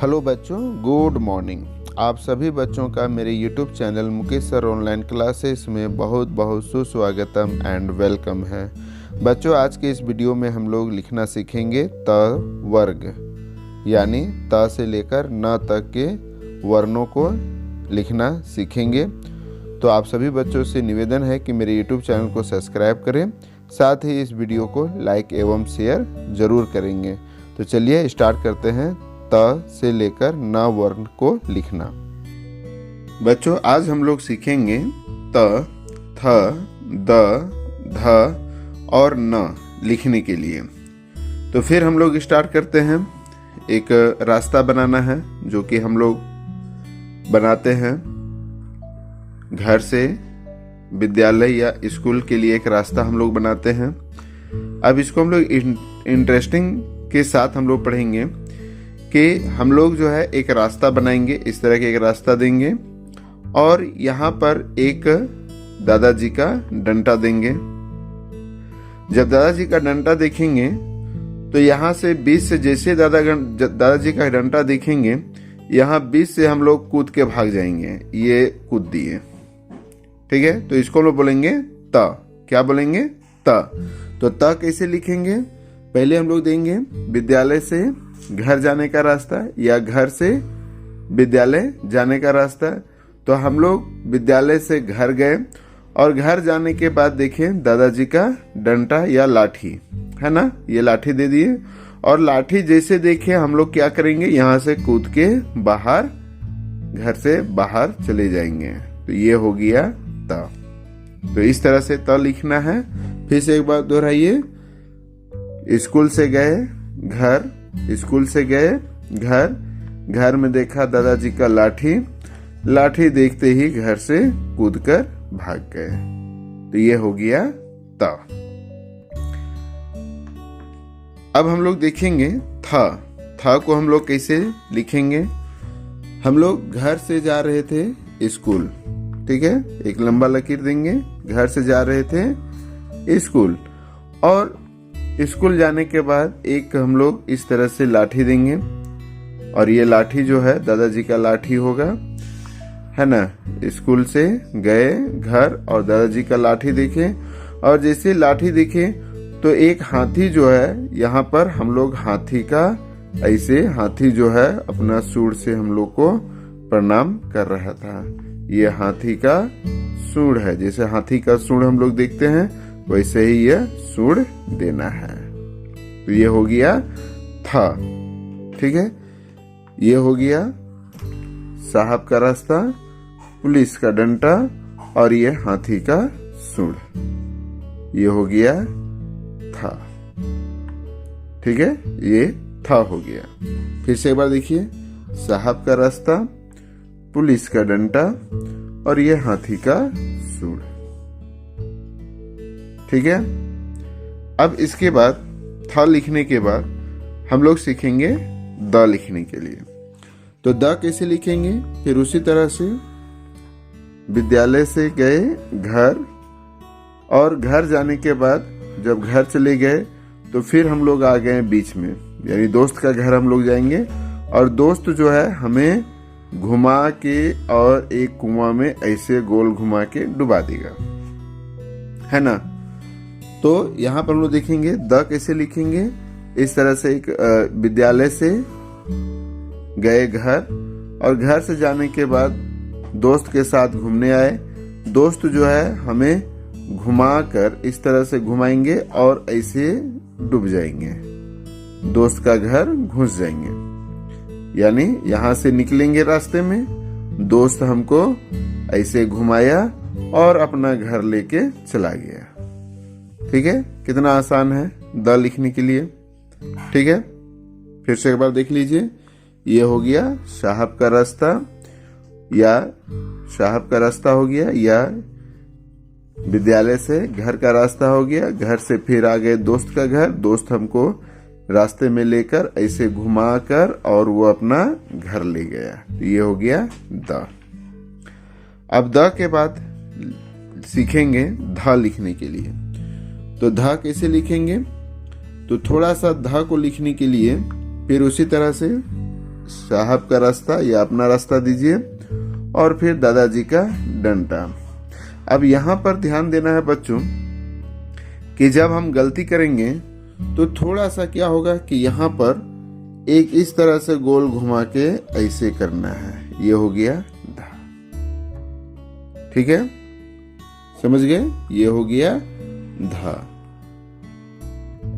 Hello बच्चों, good morning. आप सभी बच्चों का मेरे YouTube channel Mukesh sir online classes में बहुत बहुत सुस्वागतम एंड वेलकम है। बच्चों, आज के इस वीडियो में हम लोग लिखना सीखेंगे त वर्ग, यानी त से लेकर न तक के वर्णों को लिखना सीखेंगे। तो आप सभी बच्चों से निवेदन है कि मेरे यूट्यूब चैनल को सब्सक्राइब करें, साथ ही इस वीडियो को लाइक एवं शेयर ज़रूर करेंगे। तो चलिए स्टार्ट करते हैं त से लेकर न वर्ण को लिखना। बच्चों, आज हम लोग सीखेंगे त, थ, द, ध और न लिखने के लिए। तो फिर हम लोग स्टार्ट करते हैं। एक रास्ता बनाना है जो कि हम लोग बनाते हैं घर से विद्यालय या स्कूल के लिए। एक रास्ता हम लोग बनाते हैं। अब इसको हम लोग इंटरेस्टिंग के साथ हम लोग पढ़ेंगे कि हम लोग जो है एक रास्ता बनाएंगे, इस तरह के एक रास्ता देंगे और यहाँ पर एक दादाजी का डंडा देंगे। जब दादाजी का डंडा देखेंगे तो यहाँ से 20 से जैसे दादाजी का डंडा देखेंगे, यहाँ 20 से हम लोग कूद के भाग जाएंगे। ये कूद दिए, ठीक है। तो इसको हम लोग बोलेंगे त। क्या बोलेंगे? त। तो त कैसे लिखेंगे? पहले हम लोग देंगे विद्यालय से घर जाने का रास्ता या घर से विद्यालय जाने का रास्ता। तो हम लोग विद्यालय से घर गए और घर जाने के बाद देखें दादाजी का डंडा या लाठी है ना, ये लाठी दे दिए और लाठी जैसे देखे हम लोग क्या करेंगे, यहाँ से कूद के बाहर, घर से बाहर चले जाएंगे। तो ये हो गया त। तो इस तरह से त लिखना है। फिर से एक बार दोहराइए। स्कूल से गए घर, स्कूल से गए घर, घर में देखा दादाजी का लाठी, लाठी देखते ही घर से कूदकर भाग गए। तो ये हो गया त। अब हम लोग देखेंगे था। था को हम लोग कैसे लिखेंगे। हम लोग घर से जा रहे थे स्कूल, ठीक है। एक लंबा लकीर देंगे, घर से जा रहे थे स्कूल और स्कूल जाने के बाद एक हम लोग इस तरह से लाठी देंगे और ये लाठी जो है दादाजी का लाठी होगा, है ना। स्कूल से गए घर और दादाजी का लाठी देखे और जैसे लाठी देखे तो एक हाथी जो है, यहाँ पर हम लोग हाथी का ऐसे, हाथी जो है अपना सूंड से हम लोग को प्रणाम कर रहा था। ये हाथी का सूंड है, जैसे हाथी का सूंड हम लोग देखते हैं वैसे ही यह सूंड देना है। तो ये हो गया था, ठीक है। ये हो गया साहब का रास्ता, पुलिस का डंडा और ये हाथी का सूंड। ये हो गया था, ठीक है। ये था हो गया। फिर से एक बार देखिए। साहब का रास्ता, पुलिस का डंडा और ये हाथी का सूंड, ठीक है। अब इसके बाद था लिखने के बाद हम लोग सीखेंगे द लिखने के लिए। तो द कैसे लिखेंगे? फिर उसी तरह से विद्यालय से गए घर और घर जाने के बाद जब घर चले गए तो फिर हम लोग आ गए बीच में, यानी दोस्त का घर हम लोग जाएंगे और दोस्त जो है हमें घुमा के और एक कुआं में ऐसे गोल घुमा के डुबा देगा, है ना। तो यहाँ पर हम लोग देखेंगे द कैसे लिखेंगे। इस तरह से एक विद्यालय से गए घर और घर से जाने के बाद दोस्त के साथ घूमने आए। दोस्त जो है हमें घुमा कर इस तरह से घुमाएंगे और ऐसे डूब जाएंगे, दोस्त का घर घुस जाएंगे। यानी यहाँ से निकलेंगे रास्ते में, दोस्त हमको ऐसे घुमाया और अपना घर लेके चला गया, ठीक है। कितना आसान है द लिखने के लिए, ठीक है। फिर से एक बार देख लीजिए। ये हो गया साहब का रास्ता, या साहब का रास्ता हो गया, या विद्यालय से घर का रास्ता हो गया। घर से फिर आ गए दोस्त का घर, दोस्त हमको रास्ते में लेकर ऐसे घुमा कर और वो अपना घर ले गया। तो ये हो गया द। अब द के बाद सीखेंगे ध लिखने के लिए। तो ध कैसे लिखेंगे? तो थोड़ा सा ध को लिखने के लिए फिर उसी तरह से साहब का रास्ता या अपना रास्ता दीजिए और फिर दादाजी का डंडा। अब यहाँ पर ध्यान देना है बच्चों कि जब हम गलती करेंगे तो थोड़ा सा क्या होगा कि यहाँ पर एक इस तरह से गोल घुमा के ऐसे करना है। ये हो गया धा, ठीक है, समझ गए? ये हो गया धा।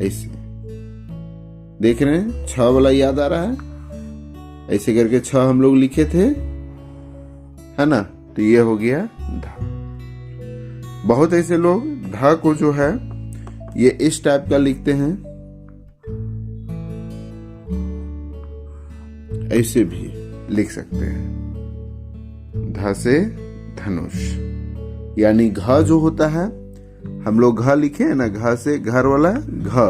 ऐसे देख रहे हैं, छ वाला याद आ रहा है? ऐसे करके छ हम लोग लिखे थे, है ना? तो ये हो गया धा। बहुत ऐसे लोग धा को जो है ये इस टाइप का लिखते हैं, ऐसे भी लिख सकते हैं। धा से धनुष, यानी घ जो होता है, हम लोग घ लिखे है ना, घ से घर वाला घ,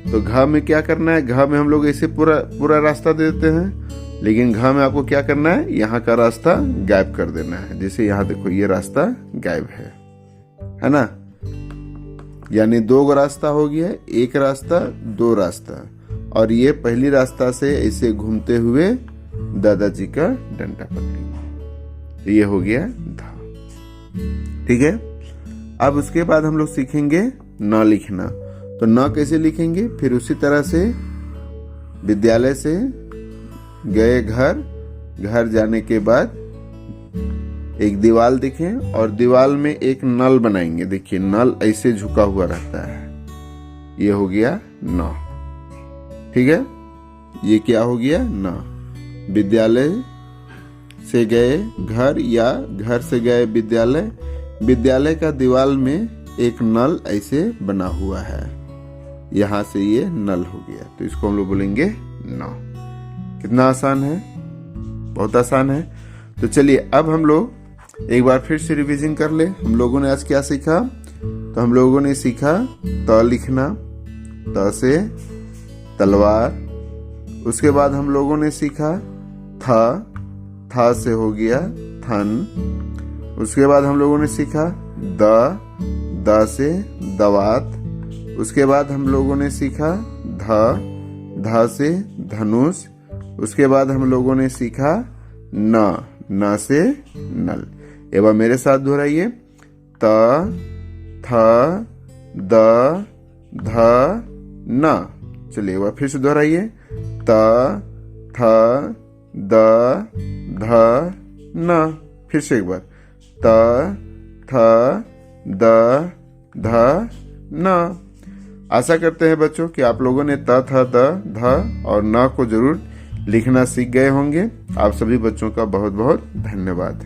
तो घ में क्या करना है, घ में हम लोग ऐसे पूरा रास्ता दे देते हैं, लेकिन घ में आपको क्या करना है, यहाँ का रास्ता गायब कर देना है। जैसे यहाँ देखो ये रास्ता गायब है ना? यानी दो रास्ता हो गया, एक रास्ता दो रास्ता, और ये पहली रास्ता से ऐसे घूमते हुए दादाजी का डंडा पकड़ेंगे। तो ये हो गया धा, ठीक है। अब उसके बाद हम लोग सीखेंगे न लिखना। तो न कैसे लिखेंगे, फिर उसी तरह से विद्यालय से गए घर, घर जाने के बाद एक दीवार देखें और दीवार में एक नल बनाएंगे। देखिए नल ऐसे झुका हुआ रहता है, ये हो गया न, ठीक है। ये क्या हो गया, न। विद्यालय से गए घर या घर से गए विद्यालय, विद्यालय का दीवार में एक नल ऐसे बना हुआ है, यहां से ये नल हो गया, तो इसको हम लोग बोलेंगे न। कितना आसान है, बहुत आसान है। तो चलिए अब हम लोग एक बार फिर से रिवीजन कर ले। हम लोगों ने आज क्या सीखा, तो हम लोगों ने सीखा त लिखना, त से तलवार। उसके बाद हम लोगों ने सीखा था से हो गया थन। उसके बाद हम लोगों ने सीखा द से दवात। उसके बाद हम लोगों ने सीखा ध से धनुष। उसके बाद हम लोगों ने सीखा न से नल। एवं मेरे साथ दोहराइए, त थ द ध न। चलिए एक बार फिर से दोहराइए, त थ द ध न। फिर से एक बार, त थ द ध न। आशा करते हैं बच्चों कि आप लोगों ने त थ द ध और न को जरूर लिखना सीख गए होंगे। आप सभी बच्चों का बहुत बहुत धन्यवाद।